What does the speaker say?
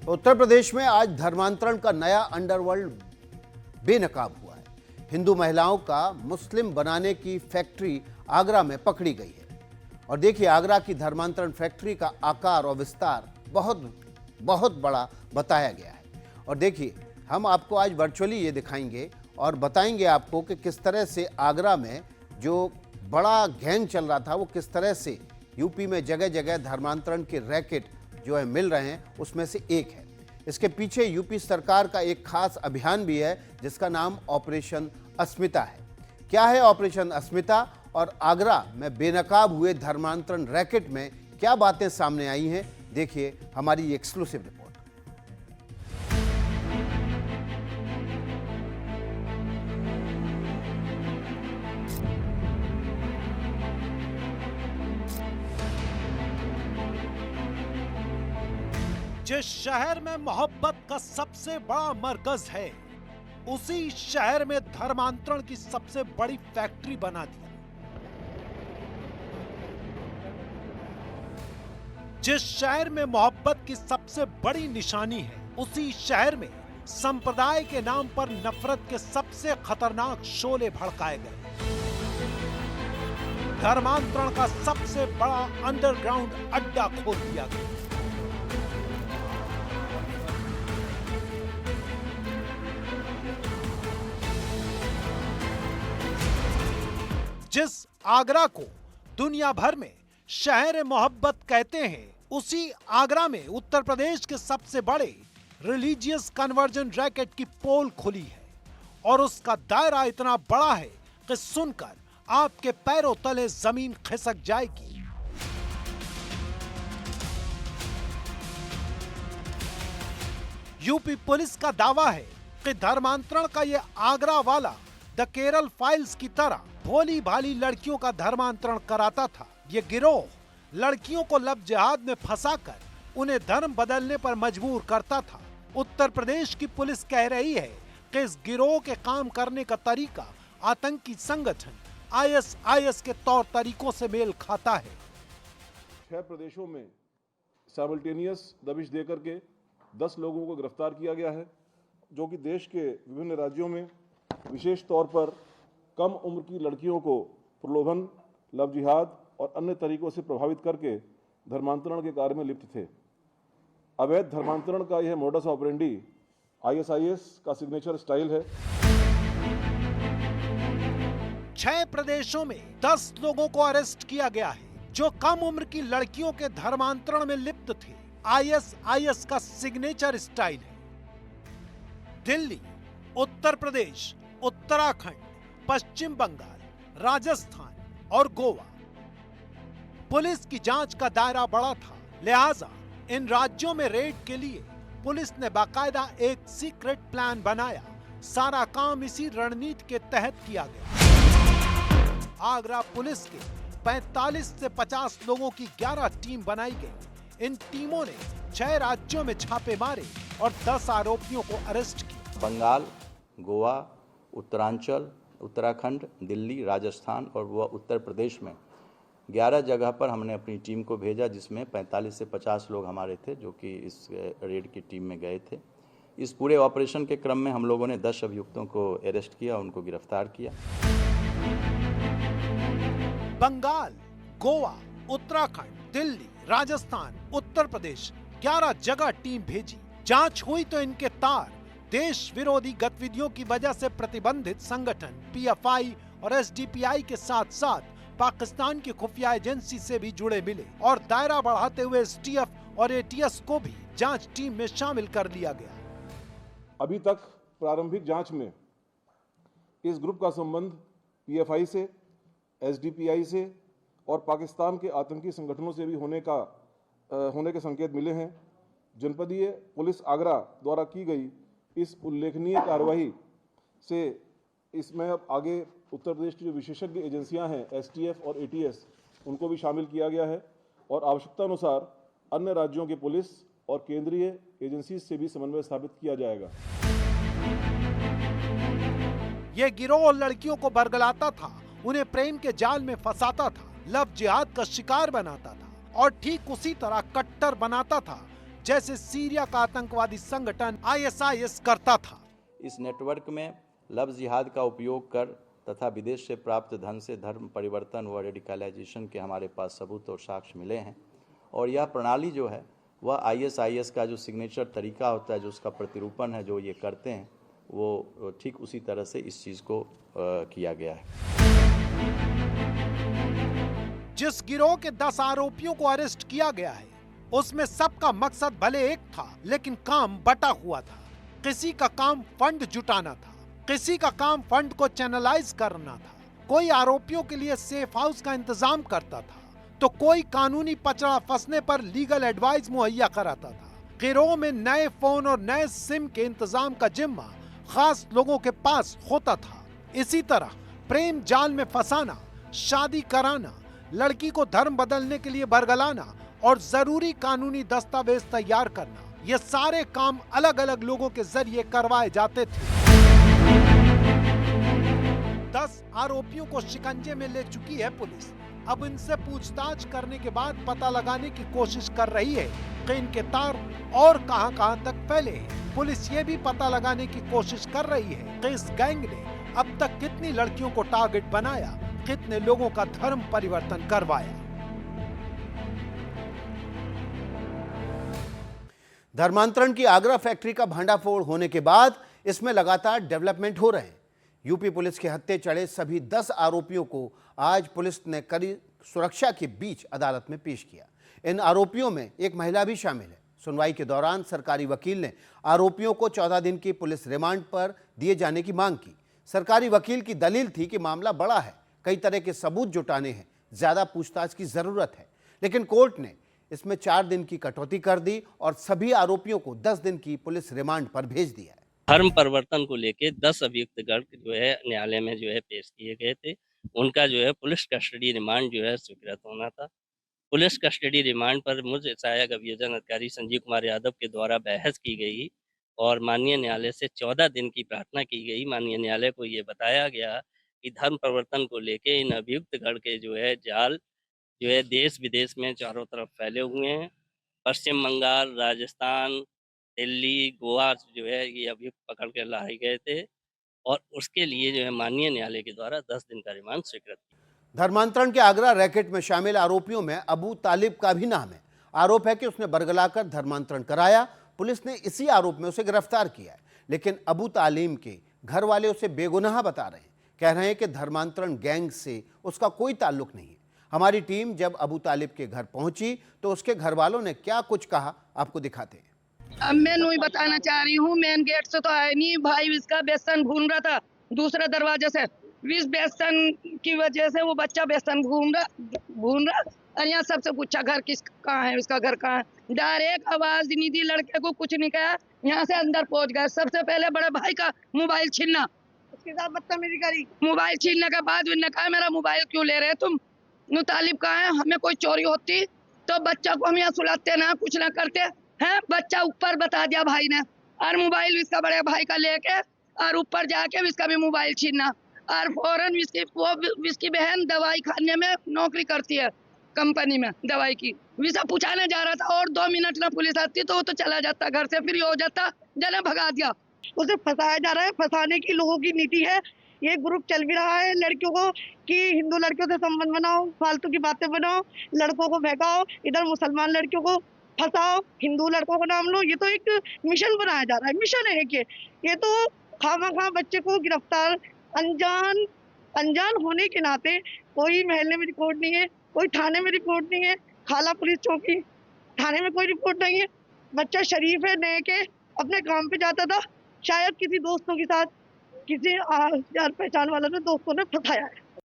उत्तर प्रदेश में आज धर्मांतरण का नया अंडरवर्ल्ड बेनकाब हुआ है। हिंदू महिलाओं का मुस्लिम बनाने की फैक्ट्री आगरा में पकड़ी गई है। और देखिए, आगरा की धर्मांतरण फैक्ट्री का आकार और विस्तार बहुत बड़ा बताया गया है। और देखिए, हम आपको आज वर्चुअली ये दिखाएंगे और बताएंगे आपको कि किस तरह से आगरा में जो बड़ा गैंग चल रहा था वो किस तरह से यूपी में जगह जगह धर्मांतरण के रैकेट जो है मिल रहे हैं, उसमें से एक है। इसके पीछे यूपी सरकार का एक खास अभियान भी है जिसका नाम ऑपरेशन अस्मिता है। क्या है ऑपरेशन अस्मिता और आगरा में बेनकाब हुए धर्मांतरण रैकेट में क्या बातें सामने आई हैं, देखिए हमारी एक्सक्लूसिव रिपोर्ट। जिस शहर में मोहब्बत का सबसे बड़ा मरकज है, उसी शहर में धर्मांतरण की सबसे बड़ी फैक्ट्री बना दिया। जिस शहर में मोहब्बत की सबसे बड़ी निशानी है, उसी शहर में संप्रदाय के नाम पर नफरत के सबसे खतरनाक शोले भड़काए गए। धर्मांतरण का सबसे बड़ा अंडरग्राउंड अड्डा खोल दिया गया। जिस आगरा को दुनिया भर में शहर मोहब्बत कहते हैं, उसी आगरा में उत्तर प्रदेश के सबसे बड़े रिलीजियस कन्वर्जन रैकेट की पोल खुली है। और उसका दायरा इतना बड़ा है कि सुनकर आपके पैरों तले जमीन खिसक जाएगी। यूपी पुलिस का दावा है कि धर्मांतरण का यह आगरा वाला द केरल फाइल्स की तरह भोली भाली लड़कियों का धर्मांतरण कराता था। ये गिरोह लड़कियों को लव जिहाद में फंसाकर उन्हें धर्म बदलने पर मजबूर करता था। उत्तर प्रदेश की पुलिस कह रही है कि इस गिरोह के काम करने का तरीका आतंकी संगठन आईएसआईएस के तौर तरीकों से मेल खाता है। 6 प्रदेशों में साइमल्टेनियस दबिश देकर के 10 लोगों को गिरफ्तार किया गया है, जो कि देश के विभिन्न राज्यों में विशेष तौर पर कम उम्र की लड़कियों को प्रलोभन, लव जिहाद और अन्य तरीकों से प्रभावित करके धर्मांतरण के कार्य में लिप्त थे। अवैध धर्मांतरण का यह मोडस ऑपरेंडी आईएसआईएस का सिग्नेचर स्टाइल है। 6 प्रदेशों में 10 लोगों को अरेस्ट किया गया है जो कम उम्र की लड़कियों के धर्मांतरण में लिप्त थे। आईएसआईएस का सिग्नेचर स्टाइल है। दिल्ली, उत्तर प्रदेश, उत्तराखंड, पश्चिम बंगाल, राजस्थान और गोवा। पुलिस की जांच का दायरा बड़ा था, लिहाजा इन राज्यों में रेड के लिए पुलिस ने बाकायदा एक सीक्रेट प्लान बनाया। सारा काम इसी रणनीति के तहत किया गया। आगरा पुलिस के 45 से 50 लोगों की 11 टीम बनाई गई। इन टीमों ने 6 राज्यों में छापे मारे और 10 आरोपियों को अरेस्ट किया। बंगाल, गोवा, उत्तरांचल, उत्तराखंड, दिल्ली, राजस्थान और वह उत्तर प्रदेश में 11 जगह पर हमने अपनी टीम को भेजा, जिसमें 45 से 50 लोग हमारे थे जो कि इस रेड की टीम में गए थे। इस पूरे ऑपरेशन के क्रम में हम लोगों ने 10 अभियुक्तों को अरेस्ट किया, उनको गिरफ्तार किया। बंगाल, गोवा, उत्तराखंड, दिल्ली, राजस्थान, उत्तर प्रदेश 11 जगह टीम भेजी। जांच हुई तो इनके तार देश विरोधी गतिविधियों की वजह से प्रतिबंधित संगठन पीएफआई और एसडीपीआई के साथ साथ पाकिस्तान की खुफिया एजेंसी से भी जुड़े मिले और दायरा बढ़ाते हुए एसटीएफ और एटीएस को भी जांच टीम में शामिल कर लिया गया। अभी तक प्रारंभिक जांच में इस ग्रुप का संबंध पीएफआई से, एसडीपीआई से और पाकिस्तान के आतंकी संगठनों से भी होने के संकेत मिले हैं। जनपदीय पुलिस आगरा द्वारा की गई इस उल्लेखनीय कार्रवाई से इसमें अब आगे उत्तर प्रदेश की जो विशेषज्ञ एजेंसियां हैं एसटीएफ और एटीएस, उनको भी शामिल किया गया है और आवश्यकता अनुसार अन्य राज्यों के पुलिस और केंद्रीय एजेंसी से भी समन्वय स्थापित किया जाएगा। यह गिरोह लड़कियों को बरगलाता था, उन्हें प्रेम के जाल में फंसाता था, लव जिहाद का शिकार बनाता था और ठीक उसी तरह कट्टर बनाता था जैसे सीरिया का आतंकवादी संगठन ISIS करता था। इस नेटवर्क में लफ्ज़ जिहाद का उपयोग कर तथा विदेश से प्राप्त धन से धर्म परिवर्तन व रेडिकलाइजेशन के हमारे पास सबूत और साक्ष्य मिले हैं। और यह प्रणाली जो है वह ISIS का जो सिग्नेचर तरीका होता है, जो उसका प्रतिरूपण है, जो ये करते हैं, वो ठीक उसी तरह से इस चीज़ को किया गया है। जिस गिरोह के 10 आरोपियों को अरेस्ट किया गया है उसमें सबका मकसद भले एक था, लेकिन काम बटा हुआ था। किसी का काम फंड जुटाना था, किसी का काम फंड को चैनलाइज करना था, कोई आरोपियों के लिए सेफ हाउस का इंतजाम करता था, तो कोई कानूनी पचड़ा फंसने पर लीगल एडवाइस मुहैया कराता था। गिरोह में नए फोन और नए सिम के इंतजाम का जिम्मा खास लोगों के पास होता था। इसी तरह प्रेम जाल में फंसाना, शादी कराना, लड़की को धर्म बदलने के लिए बरगलाना और जरूरी कानूनी दस्तावेज तैयार करना, ये सारे काम अलग अलग लोगों के जरिए करवाए जाते थे। 10 आरोपियों को शिकंजे में ले चुकी है पुलिस। अब इनसे पूछताछ करने के बाद पता लगाने की कोशिश कर रही है कि इनके तार और कहां-कहां तक फैले हैं। पुलिस ये भी पता लगाने की कोशिश कर रही है कि इस गैंग ने अब तक कितनी लड़कियों को टारगेट बनाया, कितने लोगों का धर्म परिवर्तन करवाया। धर्मांतरण की आगरा फैक्ट्री का भांडाफोड़ होने के बाद इसमें लगातार डेवलपमेंट हो रहे हैं। यूपी पुलिस के हत्थे चढ़े सभी 10 आरोपियों को आज पुलिस ने कड़ी सुरक्षा के बीच अदालत में पेश किया। इन आरोपियों में एक महिला भी शामिल है। सुनवाई के दौरान सरकारी वकील ने आरोपियों को 14 दिन की पुलिस रिमांड पर दिए जाने की मांग की। सरकारी वकील की दलील थी कि मामला बड़ा है, कई तरह के सबूत जुटाने हैं, ज्यादा पूछताछ की जरूरत है। लेकिन कोर्ट ने इसमें 4 दिन की कटौती कर दी और सभी आरोपियों को 10 दिन की पुलिस रिमांड पर भेज दिया है। धर्म परिवर्तन को लेके 10 अभियुक्तगण जो है न्यायालय में जो है पेश किए गए थे। उनका जो है पुलिस कस्टडी रिमांड जो है स्वीकृत होना था। पुलिस कस्टडी रिमांड पर मुझ सहायक अभियोजन अधिकारी संजीव कुमार यादव के द्वारा बहस की गई और माननीय न्यायालय से 14 दिन की प्रार्थना की गई। माननीय न्यायालय को ये बताया गया कि धर्म परिवर्तन को लेके इन अभियुक्तगण के जो है जाल जो है देश विदेश में चारों तरफ फैले हुए हैं। पश्चिम बंगाल, राजस्थान, दिल्ली, गोवा जो है ये अभियुक्त पकड़ कर लाए गए थे और उसके लिए जो है माननीय न्यायालय के द्वारा 10 दिन का रिमांड स्वीकृत किया। धर्मांतरण के आगरा रैकेट में शामिल आरोपियों में अबू तालिब का भी नाम है। आरोप है कि उसने बरगलाकर धर्मांतरण कराया। पुलिस ने इसी आरोप में उसे गिरफ्तार किया है, लेकिन अबू तालिम के घर वाले उसे बेगुनाह बता रहे हैं। कह रहे हैं कि धर्मांतरण गैंग से उसका कोई ताल्लुक नहीं है। हमारी टीम जब अबू तालिब के घर पहुंची तो उसके घर वालों ने क्या कुछ कहा, आपको दिखाते हैं। अब मैं नहीं बताना चाह रही हूँ, मेन गेट से तो आया नहीं। भाई इसका बेसन भून रहा था दूसरे दरवाजे से, इस बेसन की वजह से वो बच्चा बेसन भून रहा और यहाँ सबसे पूछा घर किस कहाँ है, उसका घर कहाँ है। डायरेक्ट आवाज नहीं दी, लड़के को कुछ नहीं कहा, यहाँ से अंदर पहुंच गए। सबसे पहले बड़े भाई का मोबाइल छीनना, उसके साथ बदतमीजी करी। मोबाइल छीनने के बाद उन्होंने कहा मेरा मोबाइल क्यों ले रहे तुम, तालिब कहाँ है, हमें कोई चोरी होती तो बच्चा को हम यहाँ सुलाते ना, कुछ ना करते हैं। बच्चा ऊपर बता दिया भाई ने, और मोबाइल इसका बड़े भाई का लेके और ऊपर जाके इसका भी मोबाइल छीनना। और फौरन इसकी बहन दवाई खाने में नौकरी करती है, कंपनी में दवाई की। विसा पूछाने जा रहा था और 2 मिनट में पुलिस आती तो वो तो चला जाता, घर से फ्री हो जाता, जने भगा दिया। उसे फंसाया जा रहा है, फंसाने की लोगों की नीति है। ये ग्रुप चल भी रहा है लड़कियों को कि हिंदू लड़कियों से संबंध बनाओ, फालतू की बातें बनाओ, लड़कों को बहकाओ, इधर मुसलमान लड़कियों को फंसाओ, हिंदू लड़कों का नाम लो। ये तो एक मिशन बनाया जा रहा है, मिशन है कि ये तो खामा बच्चे को गिरफ्तार अनजान होने के नाते। कोई महल्ले में रिपोर्ट नहीं है, कोई थाने में रिपोर्ट नहीं है, खाला पुलिस चौकी थाने में कोई रिपोर्ट नहीं है। बच्चा शरीफ है, नए के अपने काम पे जाता था, शायद किसी दोस्तों के साथ किसी जान पहचान वाला ने दोस्तों ने फंसाया है।